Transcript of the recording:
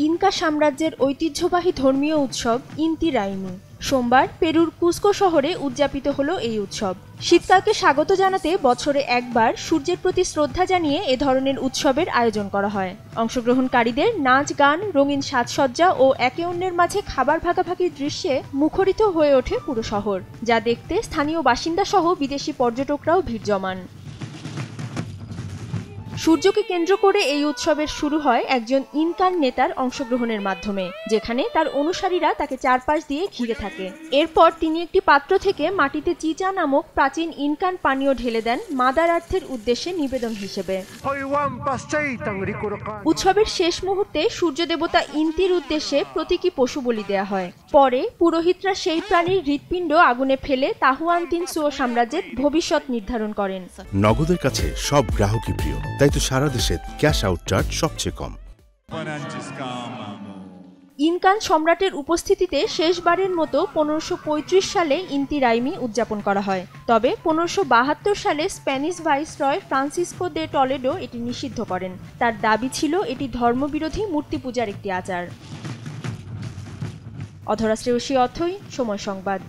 Inca সাম্রাজ্যের ঐতিহ্যবাহী ধর্মীয় উৎসব ইন্তি রাইমি। সোমবার পেরুর কুসকো শহরে উদযাপিত হলো এই উৎসব। শীতকালকে স্বাগত জানাতে বছরে একবার সূর্যের প্রতি শ্রদ্ধা জানিয়ে এ ধরনের উৎসবের আয়োজন করা হয়। অংশগ্রহণকারীদের নাচ, গান, রঙিন সাজসজ্জা ও একে অন্যের মাঝে খাবার ভাগাভাগির দৃশ্যে মুখরিত হয়ে ওঠে পুরো শহর, যা দেখতে স্থানীয় বাসিন্দা সহ বিদেশি পর্যটকরাও ভিড় জমান। সূর্যকে কেন্দ্র করে এই উৎসবের শুরু হয় একজন ইনকান নেতার অংশগ্রহণের মাধ্যমে, যেখানে তার অনুসারীরা তাকে চারপাশ দিয়ে ঘিরে থাকে। এরপর তিনি একটি পাত্র থেকে মাটিতে চিচা নামক প্রাচীন ইনকান পানীয় ঢেলে দেন মাদার আর্থের উদ্দেশ্যে নিবেদন হিসেবে। উৎসবের শেষ মুহূর্তে সূর্য দেবতা ইন্তির উদ্দেশ্যে প্রতীকী পশু বলি দেয়া হয়। পরে পুরোহিতরা সেই প্রাণীর হৃৎপিণ্ড আগুনে ফেলে তাহুয়ানতিনসুও সাম্রাজ্যের ভবিষ্যৎ নির্ধারণ করেন। নগদের কাছে সব গ্রাহকই প্রিয়, তাই তো সারা দেশে ক্যাশ আউট চার্জ সবচেয়ে কম। ইনকান সম্রাটের উপস্থিতিতে শেষবারের মতো 1535 সালে ইন্তি রাইমি উদযাপন করা হয়। তবে 1572 সালে স্প্যানিশ ভাইসরয় ফ্রান্সিসকো দে টলেডো এটি নিষিদ্ধ করেন। তার দাবি ছিল এটি ধর্মবিরোধী মূর্তি পূজার একটি আচার। অধরা শ্রেয়সী অথই, সময় সংবাদ।